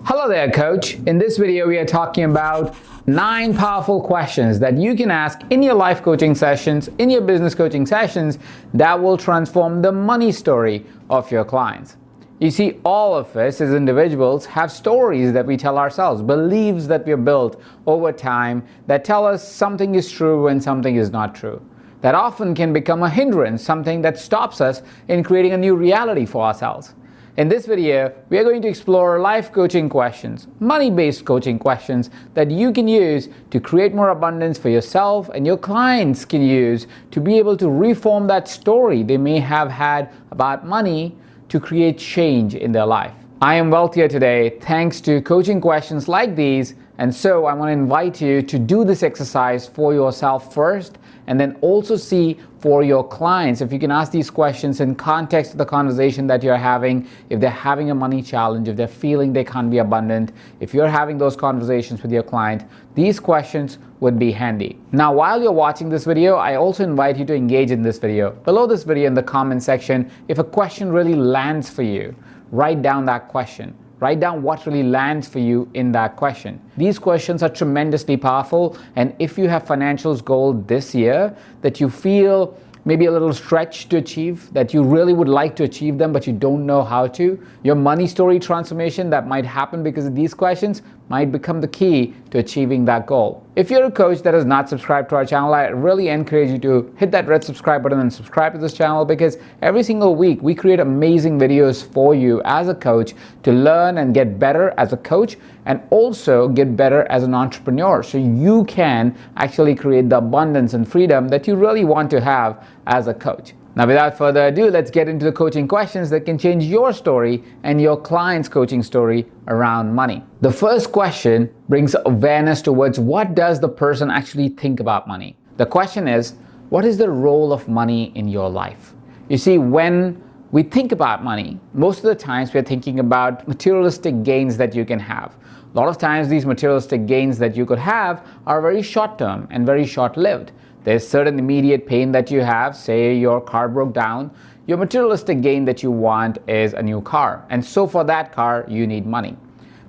Hello there, coach. In this video, we are talking about 9 powerful questions that you can ask in your life coaching sessions, in your business coaching sessions that will transform the money story of your clients. You see, all of us as individuals have stories that we tell ourselves, beliefs that we have built over time that tell us something is true and something is not true. That often can become a hindrance, something that stops us in creating a new reality for ourselves. In this video, we are going to explore life coaching questions, money-based coaching questions that you can use to create more abundance for yourself and your clients can use to be able to reform that story they may have had about money to create change in their life. I am wealthier today thanks to coaching questions like these, and so I want to invite you to do this exercise for yourself first and then also see for your clients if you can ask these questions in context of the conversation that you're having, if they're having a money challenge, if they're feeling they can't be abundant, if you're having those conversations with your client, these questions would be handy. Now, while you're watching this video, I also invite you to engage in this video. Below this video in the comment section, if a question really lands for you, write down that question. Write down what really lands for you in that question. These questions are tremendously powerful, and if you have financials goal this year that you feel maybe a little stretched to achieve, that you really would like to achieve them but you don't know how to, your money story transformation that might happen because of these questions might become the key to achieving that goal. If you're a coach that has not subscribed to our channel, I really encourage you to hit that red subscribe button and subscribe to this channel, because every single week we create amazing videos for you as a coach to learn and get better as a coach and also get better as an entrepreneur, so you can actually create the abundance and freedom that you really want to have as a coach. Now, without further ado, let's get into the coaching questions that can change your story and your client's coaching story around money. The first question brings awareness towards what does the person actually think about money. The question is, what is the role of money in your life? You see, when we think about money, most of the times we're thinking about materialistic gains that you can have. A lot of times these materialistic gains that you could have are very short-term and very short-lived. There's certain immediate pain that you have, say your car broke down. Your materialistic gain that you want is a new car, and so for that car you need money.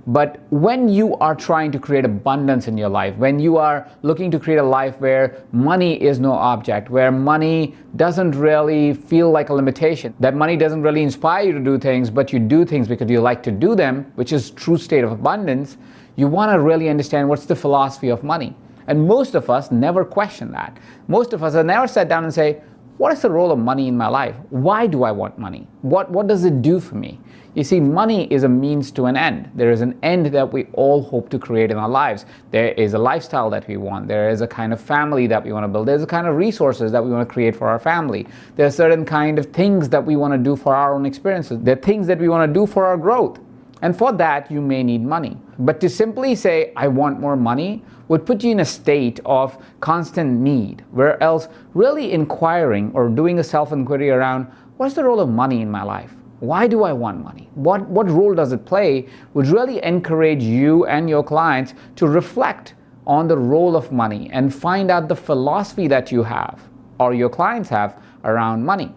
But when you are trying to create abundance in your life, when you are looking to create a life where money is no object, where money doesn't really feel like a limitation, that money doesn't really inspire you to do things, but you do things because you like to do them, which is true state of abundance, you want to really understand what's the philosophy of money. And most of us never question that. Most of us have never sat down and say, what is the role of money in my life? Why do I want money? What does it do for me? You see, money is a means to an end. There is an end that we all hope to create in our lives. There is a lifestyle that we want. There is a kind of family that we want to build. There's a kind of resources that we want to create for our family. There are certain kind of things that we want to do for our own experiences. There are things that we want to do for our growth. And for that, you may need money. But to simply say, I want more money, would put you in a state of constant need, where else really inquiring or doing a self-inquiry around, what's the role of money in my life? Why do I want money? What role does it play? Would really encourage you and your clients to reflect on the role of money and find out the philosophy that you have or your clients have around money.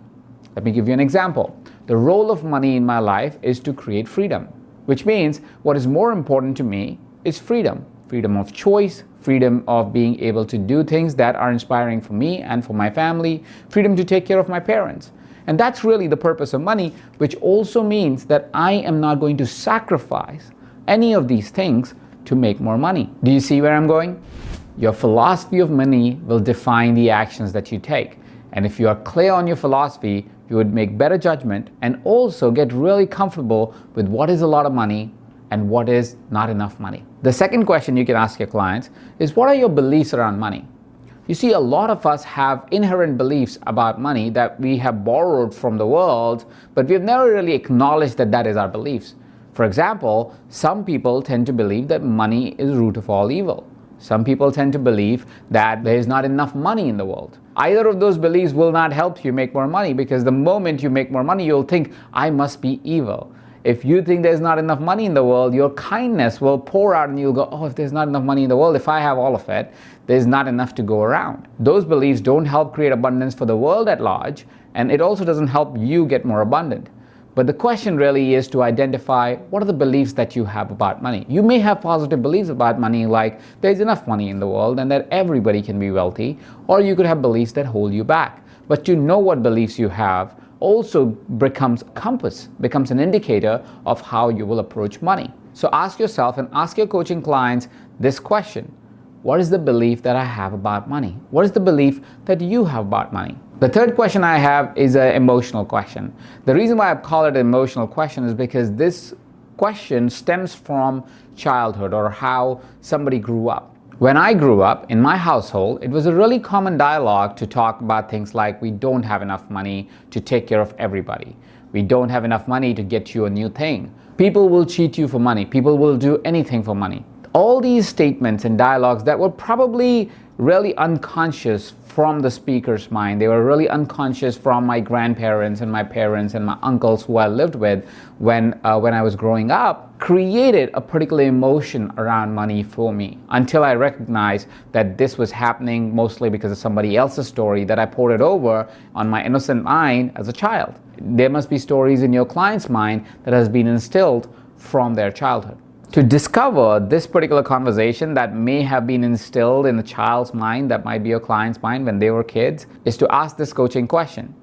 Let me give you an example. The role of money in my life is to create freedom, which means what is more important to me is freedom. Freedom of choice, freedom of being able to do things that are inspiring for me and for my family, freedom to take care of my parents. And that's really the purpose of money, which also means that I am not going to sacrifice any of these things to make more money. Do you see where I'm going? Your philosophy of money will define the actions that you take. And if you are clear on your philosophy, you would make better judgment and also get really comfortable with what is a lot of money and what is not enough money. The second question you can ask your clients is, what are your beliefs around money? You see, a lot of us have inherent beliefs about money that we have borrowed from the world, but we've never really acknowledged that that is our beliefs. For example, some people tend to believe that money is the root of all evil. Some people tend to believe that there is not enough money in the world. Either of those beliefs will not help you make more money, because the moment you make more money, you'll think, I must be evil. If you think there's not enough money in the world, your kindness will pour out and you'll go, oh, if there's not enough money in the world, if I have all of it, there's not enough to go around. Those beliefs don't help create abundance for the world at large, and it also doesn't help you get more abundant. But the question really is to identify what are the beliefs that you have about money. You may have positive beliefs about money, like there's enough money in the world and that everybody can be wealthy, or you could have beliefs that hold you back. But to know what beliefs you have also becomes a compass, becomes an indicator of how you will approach money. So ask yourself and ask your coaching clients this question: what is the belief that I have about money? What is the belief that you have about money? The third question I have is an emotional question. The reason why I call it an emotional question is because this question stems from childhood or how somebody grew up. When I grew up, in my household, it was a really common dialogue to talk about things like we don't have enough money to take care of everybody. We don't have enough money to get you a new thing. People will cheat you for money. People will do anything for money. All these statements and dialogues that were probably really unconscious from the speaker's mind. They were really unconscious from my grandparents and my parents and my uncles who I lived with when I was growing up, created a particular emotion around money for me until I recognized that this was happening mostly because of somebody else's story that I poured it over on my innocent mind as a child. There must be stories in your client's mind that has been instilled from their childhood. To discover this particular conversation that may have been instilled in a child's mind, that might be your client's mind when they were kids, is to ask this coaching question: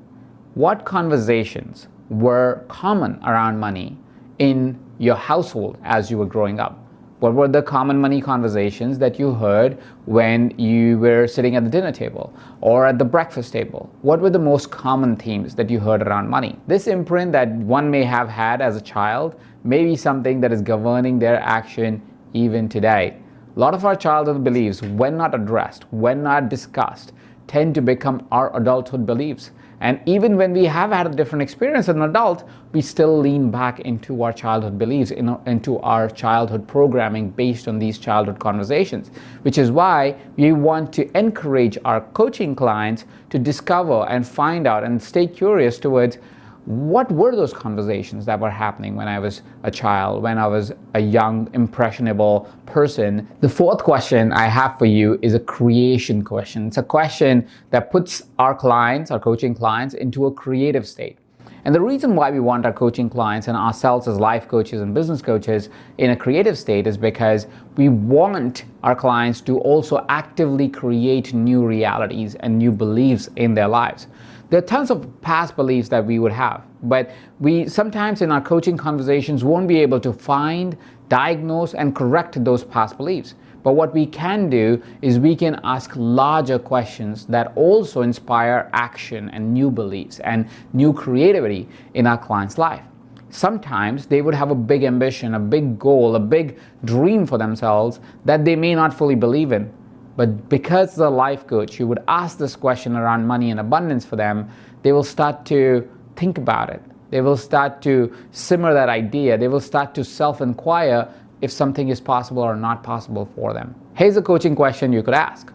what conversations were common around money in your household as you were growing up? What were the common money conversations that you heard when you were sitting at the dinner table or at the breakfast table? What were the most common themes that you heard around money? This imprint that one may have had as a child may be something that is governing their action even today. A lot of our childhood beliefs, when not addressed, when not discussed, tend to become our adulthood beliefs. And even when we have had a different experience as an adult, we still lean back into our childhood beliefs, into our childhood programming based on these childhood conversations, which is why we want to encourage our coaching clients to discover and find out and stay curious towards what were those conversations that were happening when I was a child, when I was a young, impressionable person. The fourth question I have for you is a creation question. It's a question that puts our clients, our coaching clients, into a creative state. And the reason why we want our coaching clients and ourselves as life coaches and business coaches in a creative state is because we want our clients to also actively create new realities and new beliefs in their lives. There are tons of past beliefs that we would have, but we sometimes in our coaching conversations won't be able to find, diagnose, and correct those past beliefs. But what we can do is we can ask larger questions that also inspire action and new beliefs and new creativity in our client's life. Sometimes they would have a big ambition, a big goal, a big dream for themselves that they may not fully believe in. But because as a life coach, you would ask this question around money and abundance for them, they will start to think about it. They will start to simmer that idea. They will start to self-inquire if something is possible or not possible for them. Here's a coaching question you could ask.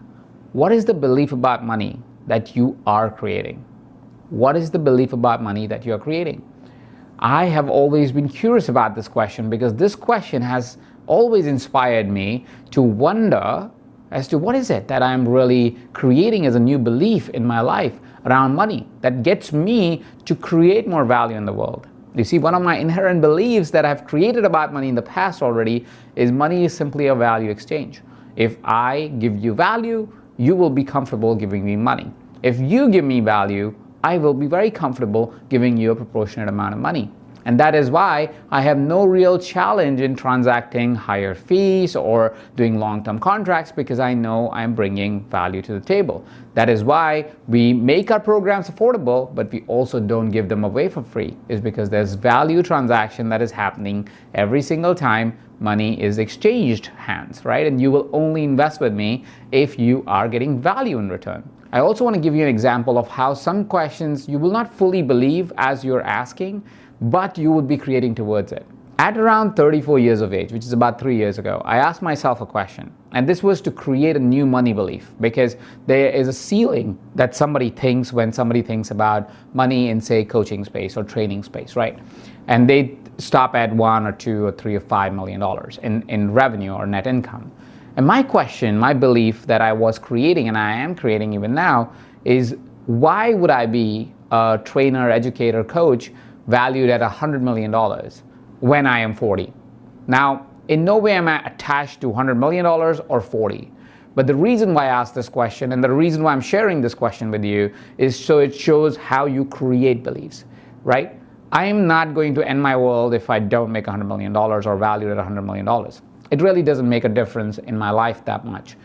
What is the belief about money that you are creating? What is the belief about money that you are creating? I have always been curious about this question because this question has always inspired me to wonder as to what is it that I'm really creating as a new belief in my life around money that gets me to create more value in the world. You see, one of my inherent beliefs that I've created about money in the past already is money is simply a value exchange. If I give you value, you will be comfortable giving me money. If you give me value, I will be very comfortable giving you a proportionate amount of money. And that is why I have no real challenge in transacting higher fees or doing long-term contracts, because I know I'm bringing value to the table. That is why we make our programs affordable, but we also don't give them away for free, is because there's value transaction that is happening every single time money is exchanged hands, right? And you will only invest with me if you are getting value in return. I also want to give you an example of how some questions you will not fully believe as you're asking, but you would be creating towards it. At around 34 years of age, which is about 3 years ago, I asked myself a question, and this was to create a new money belief, because there is a ceiling that somebody thinks when somebody thinks about money in, say, coaching space or training space, right? And they stop at $1 or $2 or $3 or $5 million in revenue or net income. And my question, my belief that I was creating, and I am creating even now, is why would I be a trainer, educator, coach valued at $100 million when I am 40. Now, in no way am I attached to $100 million or 40. But the reason why I asked this question and the reason why I'm sharing this question with you is so it shows how you create beliefs, right? I am not going to end my world if I don't make $100 million or valued at $100 million. It really doesn't make a difference in my life that much.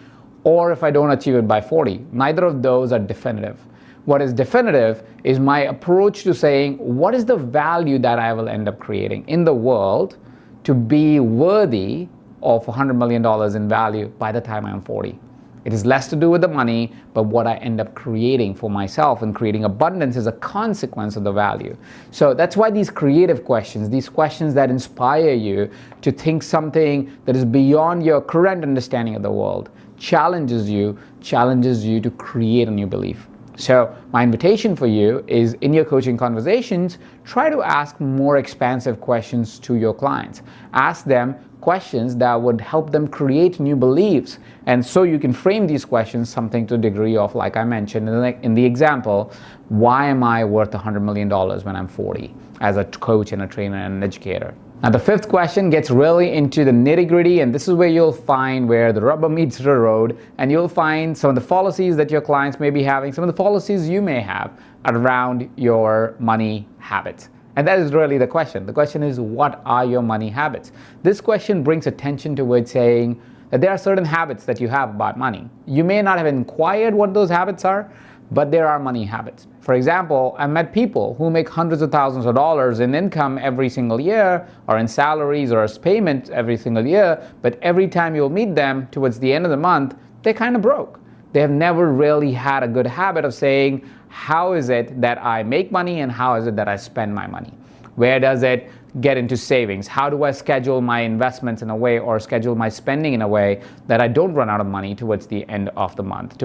Or if I don't achieve it by 40, neither of those are definitive. What is definitive is my approach to saying, what is the value that I will end up creating in the world to be worthy of $100 million in value by the time I'm 40. It is less to do with the money, but what I end up creating for myself, and creating abundance is a consequence of the value. So that's why these creative questions, these questions that inspire you to think something that is beyond your current understanding of the world, challenges you to create a new belief. So my invitation for you is, in your coaching conversations, try to ask more expansive questions to your clients. Ask them questions that would help them create new beliefs. And so you can frame these questions something to the degree of, like I mentioned in the example, why am I worth $100 million when I'm 40 as a coach and a trainer and an educator? Now, the fifth question gets really into the nitty-gritty, and this is where you'll find where the rubber meets the road, and you'll find some of the policies that your clients may be having, some of the policies you may have around your money habits. And that is really the question. The question is, what are your money habits? This question brings attention towards saying that there are certain habits that you have about money. You may not have inquired what those habits are, but there are money habits. For example, I've met people who make hundreds of thousands of dollars in income every single year, or in salaries or as payments every single year, but every time you'll meet them towards the end of the month, they're kind of broke. They have never really had a good habit of saying, how is it that I make money and how is it that I spend my money? Where does it get into savings? How do I schedule my investments in a way, or schedule my spending in a way that I don't run out of money towards the end of the month,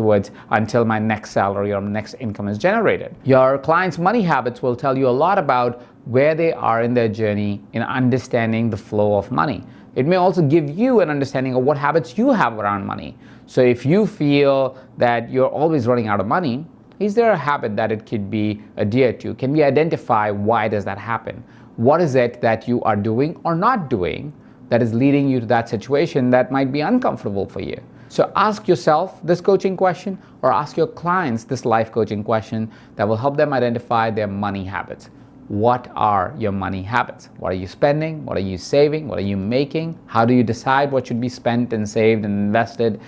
until my next salary or next income is generated? Your clients' money habits will tell you a lot about where they are in their journey in understanding the flow of money. It may also give you an understanding of what habits you have around money. So if you feel that you're always running out of money, is there a habit that it could be adhered to? Can we identify why does that happen? What is it that you are doing or not doing that is leading you to that situation that might be uncomfortable for you? So ask yourself this coaching question, or ask your clients this life coaching question that will help them identify their money habits. What are your money habits? What are you spending? What are you saving? What are you making? How do you decide what should be spent and saved and invested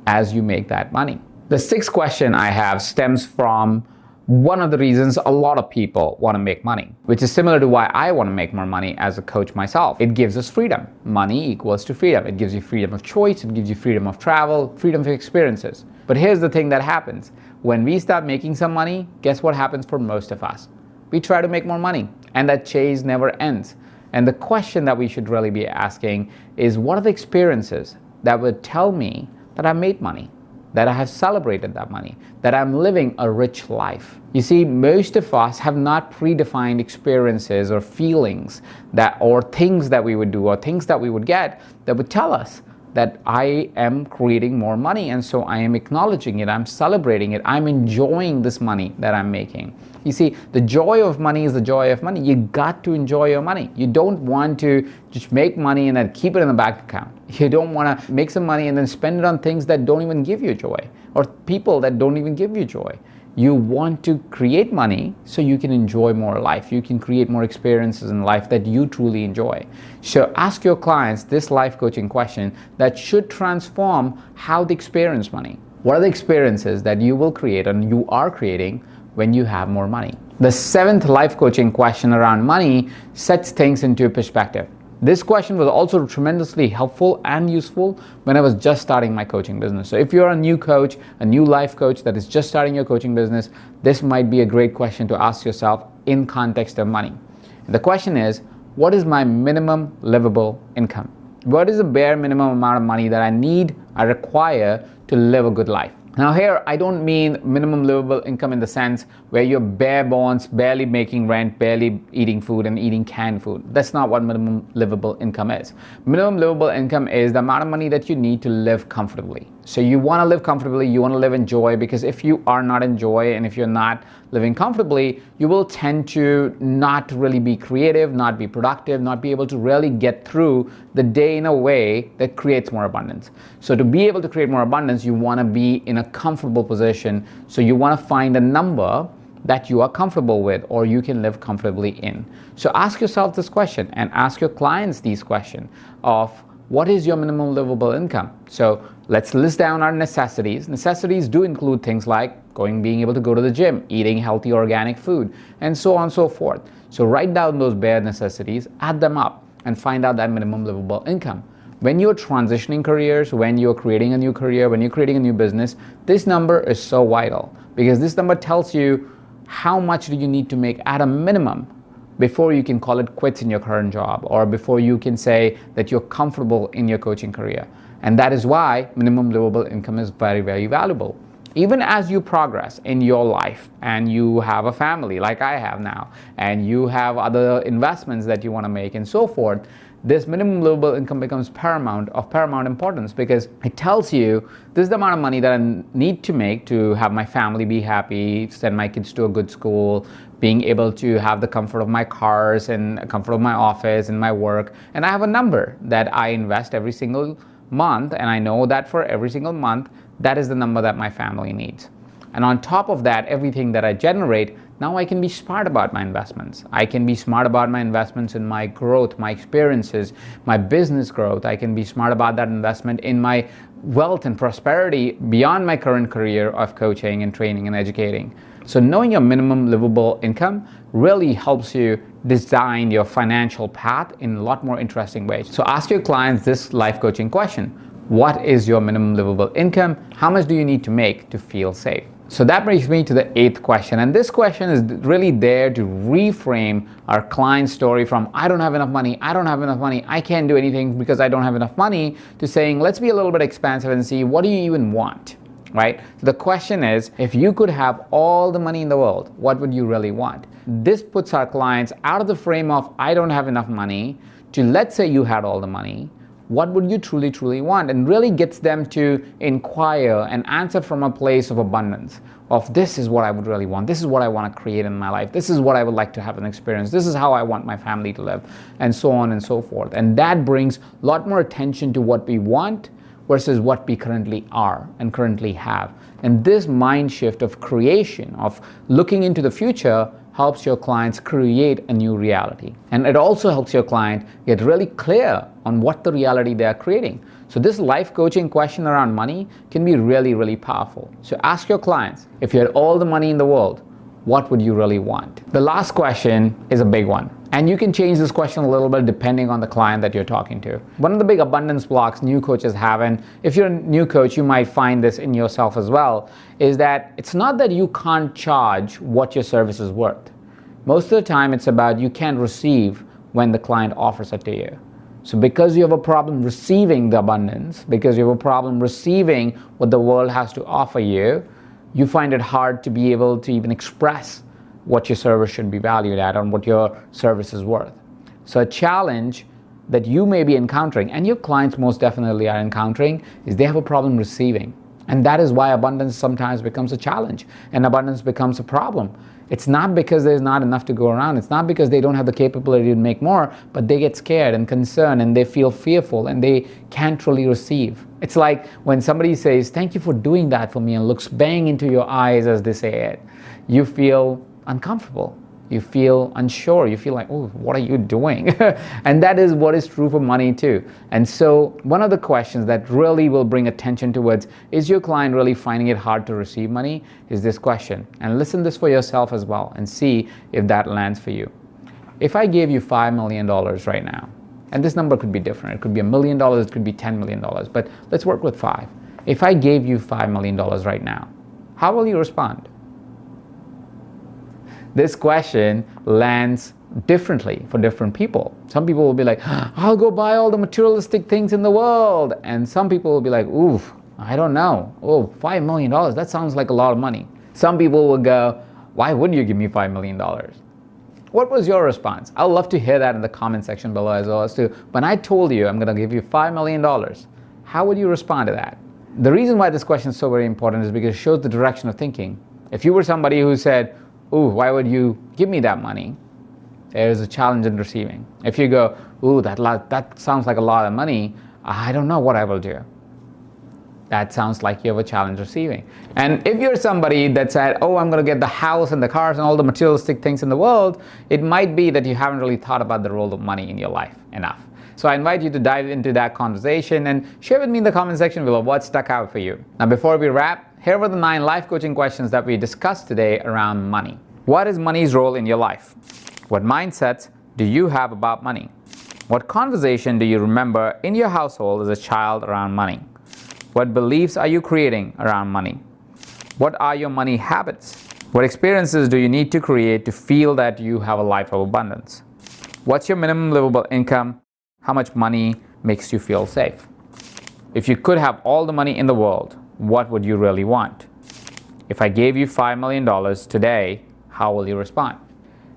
as you make that money? The sixth question I have stems from one of the reasons a lot of people want to make money, which is similar to why I want to make more money as a coach myself. It gives us freedom. Money equals to freedom. It gives you freedom of choice. It gives you freedom of travel, freedom of experiences. But here's the thing that happens. When we start making some money, guess what happens for most of us? We try to make more money, and that chase never ends. And the question that we should really be asking is, what are the experiences that would tell me that I made money, that I have celebrated that money, that I'm living a rich life? You see, most of us have not predefined experiences or feelings or things that we would do or things that we would get that would tell us that I am creating more money, and so I am acknowledging it, I'm celebrating it, I'm enjoying this money that I'm making. You see, the joy of money is the joy of money. You got to enjoy your money. You don't want to just make money and then keep it in the bank account. You don't want to make some money and then spend it on things that don't even give you joy, or people that don't even give you joy. You want to create money so you can enjoy more life. You can create more experiences in life that you truly enjoy. So ask your clients this life coaching question that should transform how they experience money. What are the experiences that you will create and you are creating when you have more money? The seventh life coaching question around money sets things into perspective. This question was also tremendously helpful and useful when I was just starting my coaching business. So if you're a new coach, a new life coach that is just starting your coaching business, this might be a great question to ask yourself in context of money. The question is, what is my minimum livable income? What is the bare minimum amount of money that I require to live a good life? Now here, I don't mean minimum livable income in the sense where you're bare bones, barely making rent, barely eating food and eating canned food. That's not what minimum livable income is. Minimum livable income is the amount of money that you need to live comfortably. So you want to live comfortably, you want to live in joy, because if you are not in joy and if you're not living comfortably, you will tend to not really be creative, not be productive, not be able to really get through the day in a way that creates more abundance. So to be able to create more abundance, you want to be in a comfortable position. So you want to find a number that you are comfortable with or you can live comfortably in. So ask yourself this question and ask your clients these questions of what is your minimum livable income? So let's list down our necessities. Necessities do include things like being able to go to the gym, eating healthy organic food, and so on and so forth. So write down those bare necessities, add them up, and find out that minimum livable income. When you're transitioning careers, when you're creating a new career, when you're creating a new business, this number is so vital because this number tells you how much do you need to make at a minimum before you can call it quits in your current job or before you can say that you're comfortable in your coaching career. And that is why minimum livable income is very, very valuable. Even as you progress in your life and you have a family like I have now, and you have other investments that you want to make and so forth, this minimum livable income becomes of paramount importance because it tells you this is the amount of money that I need to make to have my family be happy, send my kids to a good school, being able to have the comfort of my cars and comfort of my office and my work. And I have a number that I invest every single month, and I know that for every single month, that is the number that my family needs. And on top of that, everything that I generate, now I can be smart about my investments. I can be smart about my investments in my growth, my experiences, my business growth. I can be smart about that investment in my wealth and prosperity beyond my current career of coaching and training and educating. So knowing your minimum livable income really helps you design your financial path in a lot more interesting ways. So ask your clients this life coaching question. What is your minimum livable income? How much do you need to make to feel safe? So that brings me to the 8th question. And this question is really there to reframe our client story from I don't have enough money, I can't do anything because I don't have enough money, to saying let's be a little bit expansive and see what do you even want, right? So the question is, if you could have all the money in the world, what would you really want? This puts our clients out of the frame of I don't have enough money to let's say you had all the money. What would you truly want? And really gets them to inquire and answer from a place of abundance, of this is what I would really want, this is what I want to create in my life, this is what I would like to have an experience, this is how I want my family to live, and so on and so forth. And that brings a lot more attention to what we want versus what we currently are and currently have. And this mind shift of creation, of looking into the future, helps your clients create a new reality. And it also helps your client get really clear on what the reality they are creating. So this life coaching question around money can be really, really powerful. So ask your clients, if you had all the money in the world, what would you really want? The last question is a big one. And you can change this question a little bit depending on the client that you're talking to. One of the big abundance blocks new coaches have, and if you're a new coach, you might find this in yourself as well, is that it's not that you can't charge what your service is worth. Most of the time, it's about you can't receive when the client offers it to you. So because you have a problem receiving the abundance, because you have a problem receiving what the world has to offer you, you find it hard to be able to even express what your service should be valued at and what your service is worth. So a challenge that you may be encountering, and your clients most definitely are encountering, is they have a problem receiving. And that is why abundance sometimes becomes a challenge and abundance becomes a problem. It's not because there's not enough to go around. It's not because they don't have the capability to make more, but they get scared and concerned and they feel fearful and they can't really receive. It's like when somebody says, thank you for doing that for me, and looks bang into your eyes as they say it, you feel uncomfortable. You feel unsure. You feel like, oh, what are you doing? And that is what is true for money too. And so one of the questions that really will bring attention towards, is your client really finding it hard to receive money, is this question. And listen to this for yourself as well and see if that lands for you. If I gave you $5 million right now, and this number could be different, it could be $1 million, it could be $10 million, but let's work with 5. If I gave you $5 million right now, how will you respond? This question lands differently for different people. Some people will be like, I'll go buy all the materialistic things in the world. And some people will be like, ooh, I don't know. Oh, $5 million, that sounds like a lot of money. Some people will go, why would you give me $5 million? What was your response? I'd love to hear that in the comment section below as well, as to when I told you I'm gonna give you $5 million, how would you respond to that? The reason why this question is so very important is because it shows the direction of thinking. If you were somebody who said, ooh, why would you give me that money? There is a challenge in receiving. If you go, ooh, that sounds like a lot of money, I don't know what I will do. That sounds like you have a challenge receiving. And if you're somebody that said, oh, I'm going to get the house and the cars and all the materialistic things in the world, it might be that you haven't really thought about the role of money in your life enough. So I invite you to dive into that conversation and share with me in the comment section below what stuck out for you. Now, before we wrap, here were the 9 life coaching questions that we discussed today around money. What is money's role in your life? What mindsets do you have about money? What conversation do you remember in your household as a child around money? What beliefs are you creating around money? What are your money habits? What experiences do you need to create to feel that you have a life of abundance? What's your minimum livable income? How much money makes you feel safe? If you could have all the money in the world, what would you really want? If I gave you $5 million today, how will you respond?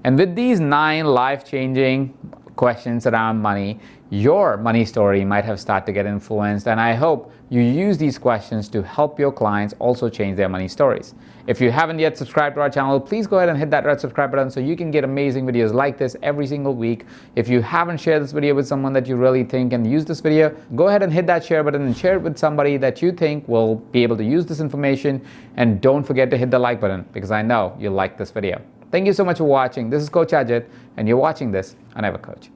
And with these 9 life-changing questions around money, your money story might have started to get influenced, and I hope you use these questions to help your clients also change their money stories. If you haven't yet subscribed to our channel, please go ahead and hit that red subscribe button so you can get amazing videos like this every single week. If you haven't shared this video with someone that you really think can use this video, go ahead and hit that share button and share it with somebody that you think will be able to use this information. And don't forget to hit the like button because I know you'll like this video. Thank you so much for watching. This is Coach Ajit, and you're watching this on Ever Coach.